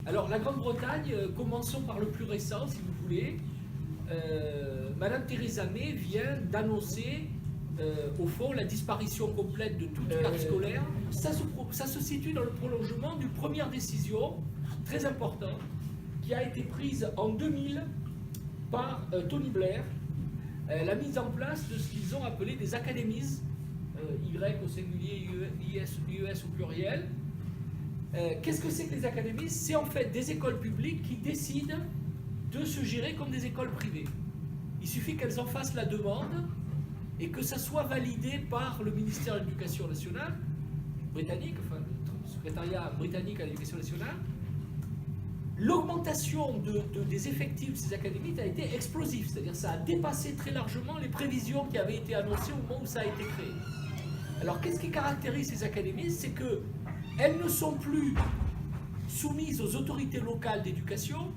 Alors, la Grande-Bretagne, commençons par le plus récent, si vous voulez. Madame Theresa May vient d'annoncer, au fond, la disparition complète de toute carte scolaire. Ça se situe dans le prolongement d'une première décision très importante qui a été prise en 2000 par Tony Blair, la mise en place de ce qu'ils ont appelé des academies, Y au singulier, IES au pluriel. Qu'est-ce que c'est que les academies? C'est en fait des écoles publiques qui décident de se gérer comme des écoles privées. Il suffit qu'elles en fassent la demande et que ça soit validé par le ministère de l'Éducation nationale britannique, enfin le secrétariat britannique à l'Éducation nationale. L'augmentation des effectifs de ces académies a été explosive, c'est-à-dire ça a dépassé très largement les prévisions qui avaient été annoncées au moment où ça a été créé. Alors qu'est-ce qui caractérise ces académies? C'est qu'elles ne sont plus soumises aux autorités locales d'éducation,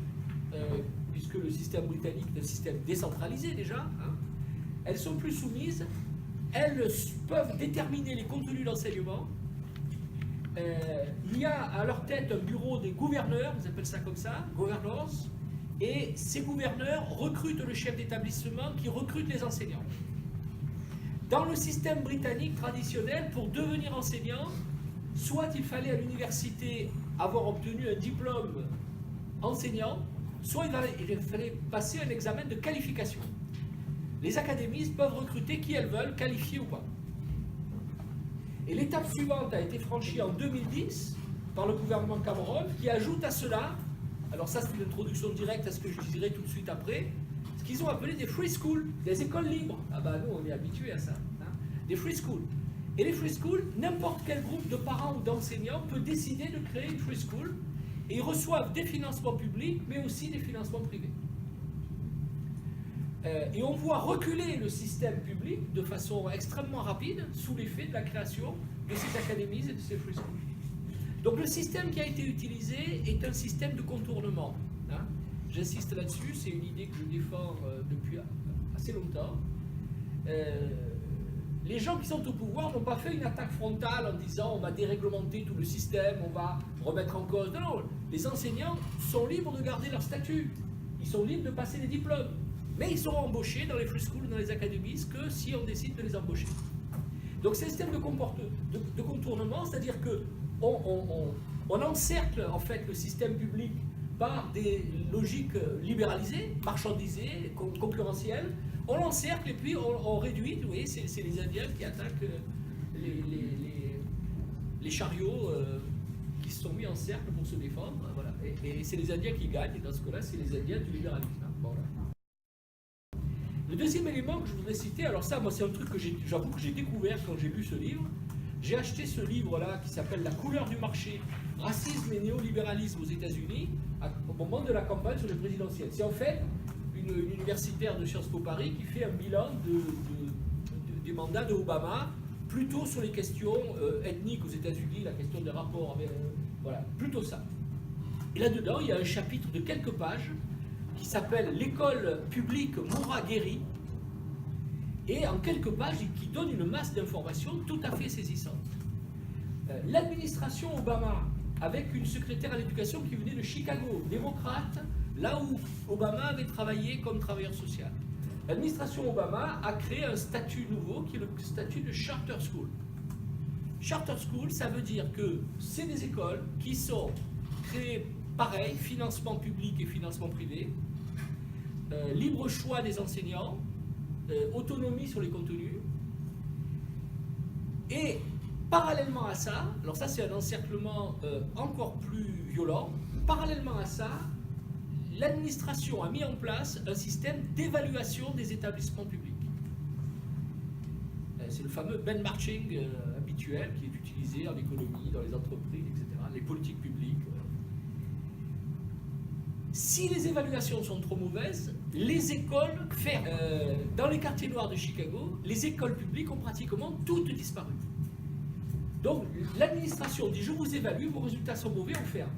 puisque le système britannique est un système décentralisé déjà, hein. Elles sont plus soumises, elles peuvent déterminer les contenus d'enseignement. Il y a à leur tête un bureau des gouverneurs, ils appellent ça comme ça, governors, et ces gouverneurs recrutent le chef d'établissement qui recrute les enseignants. Dans le système britannique traditionnel, pour devenir enseignant, soit il fallait à l'université avoir obtenu un diplôme enseignant, soit il fallait passer un examen de qualification. Les académies peuvent recruter qui elles veulent, qualifiés ou pas. Et l'étape suivante a été franchie en 2010 par le gouvernement Cameron, qui ajoute à cela, alors ça c'est une introduction directe à ce que je dirai tout de suite après, ce qu'ils ont appelé des free schools, des écoles libres. Ah bah nous on est habitués à ça, hein, des free schools. Et les free schools, n'importe quel groupe de parents ou d'enseignants peut décider de créer une free school, et ils reçoivent des financements publics, mais aussi des financements privés. Et on voit reculer le système public de façon extrêmement rapide sous l'effet de la création de ces académies et de ces free schools. Donc le système qui a été utilisé est un système de contournement, hein. J'insiste là-dessus, c'est une idée que je défends depuis assez longtemps. Les gens qui sont au pouvoir n'ont pas fait une attaque frontale en disant on va déréglementer tout le système, on va remettre en cause. Non, non, les enseignants sont libres de garder leur statut, ils sont libres de passer des diplômes. Mais ils seront embauchés dans les free schools, dans les académies, que si on décide de les embaucher. Donc c'est un système de contournement, c'est-à-dire qu'on encercle en fait le système public par des logiques libéralisées, marchandisées, concurrentielles. On l'encercle et puis on réduit, vous voyez, c'est les Indiens qui attaquent les chariots qui se sont mis en cercle pour se défendre. Voilà. Et c'est les Indiens qui gagnent, et dans ce cas-là, c'est les Indiens du libéralisme. Voilà. Le deuxième élément que je voudrais citer, alors ça, moi, c'est un truc que j'avoue que j'ai découvert quand j'ai lu ce livre. J'ai acheté ce livre-là qui s'appelle La couleur du marché, racisme et néolibéralisme aux États-Unis au moment de la campagne sur les présidentielles. C'est en fait une universitaire de Sciences Po Paris qui fait un bilan du mandat de Obama, plutôt sur les questions ethniques aux États-Unis, la question des rapports avec. Voilà, plutôt ça. Et là-dedans, il y a un chapitre de quelques pages qui s'appelle « L'école publique mourra guérie » et en quelques pages, qui donne une masse d'informations tout à fait saisissantes. L'administration Obama, avec une secrétaire à l'éducation qui venait de Chicago, démocrate, là où Obama avait travaillé comme travailleur social. L'administration Obama a créé un statut nouveau qui est le statut de Charter School. Charter School, ça veut dire que c'est des écoles qui sont créées pareil, financement public et financement privé, libre choix des enseignants, autonomie sur les contenus, et parallèlement à ça, alors ça c'est un encerclement encore plus violent, parallèlement à ça, l'administration a mis en place un système d'évaluation des établissements publics. C'est le fameux benchmarking habituel qui est utilisé en économie, dans les entreprises, etc., les politiques publiques. Si les évaluations sont trop mauvaises, les écoles ferment. Dans les quartiers noirs de Chicago, les écoles publiques ont pratiquement toutes disparu. Donc l'administration dit je vous évalue, vos résultats sont mauvais, on ferme.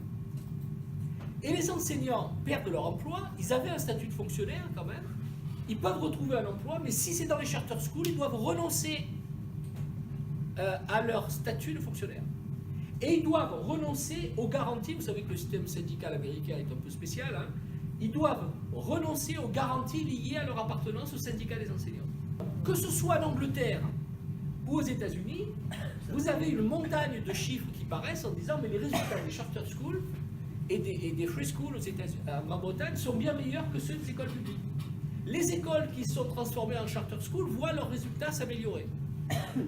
Et les enseignants perdent leur emploi, ils avaient un statut de fonctionnaire quand même, ils peuvent retrouver un emploi, mais si c'est dans les charter schools, ils doivent renoncer à leur statut de fonctionnaire. Et ils doivent renoncer aux garanties. Vous savez que le système syndical américain est un peu spécial. Hein. Ils doivent renoncer aux garanties liées à leur appartenance au syndicat des enseignants. Que ce soit en Angleterre ou aux États-Unis, vous avez une montagne de chiffres qui paraissent en disant mais les résultats des charter schools et des free schools aux États-Unis, en Grande-Bretagne sont bien meilleurs que ceux des écoles publiques. Les écoles qui sont transformées en charter school voient leurs résultats s'améliorer.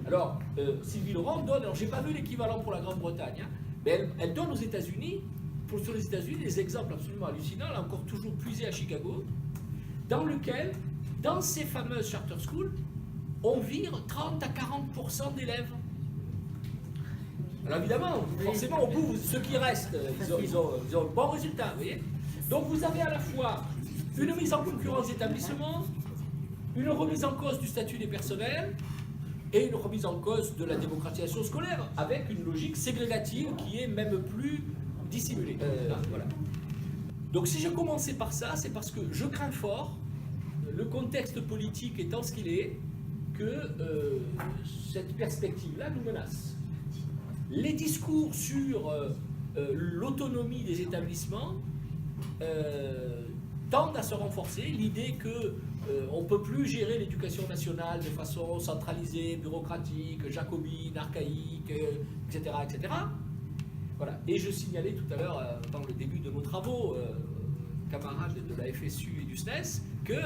Alors, Sylvie Laurent donne, alors j'ai pas vu l'équivalent pour la Grande-Bretagne, hein, mais elle donne aux États-Unis, sur les États-Unis, des exemples absolument hallucinants, elle a encore toujours puisé à Chicago, dans lequel, dans ces fameuses charter schools, on vire 30 à 40% d'élèves. Alors évidemment, forcément, au bout, ceux qui restent, ils ont de bons résultats, vous voyez. Donc vous avez à la fois une mise en concurrence d'établissements, une remise en cause du statut des personnels, et une remise en cause de la démocratisation scolaire, avec une logique ségrégative qui est même plus dissimulée. Voilà. Donc si je commençais par ça, c'est parce que je crains fort, le contexte politique étant ce qu'il est, que cette perspective-là nous menace. Les discours sur l'autonomie des établissements tendent à se renforcer. L'idée qu'on ne peut plus gérer l'éducation nationale de façon centralisée, bureaucratique, jacobine, archaïque, etc. etc. Voilà. Et je signalais tout à l'heure, dans le début de nos travaux, camarades de la FSU et du SNES, que,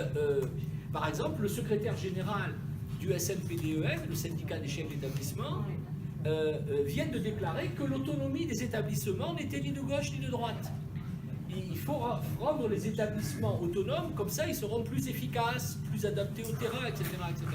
par exemple, le secrétaire général du SNPDEN, le syndicat des chefs d'établissement, vient de déclarer que l'autonomie des établissements n'était ni de gauche ni de droite. Il faut rendre les établissements autonomes, comme ça ils seront plus efficaces, plus adaptés au terrain, etc. etc.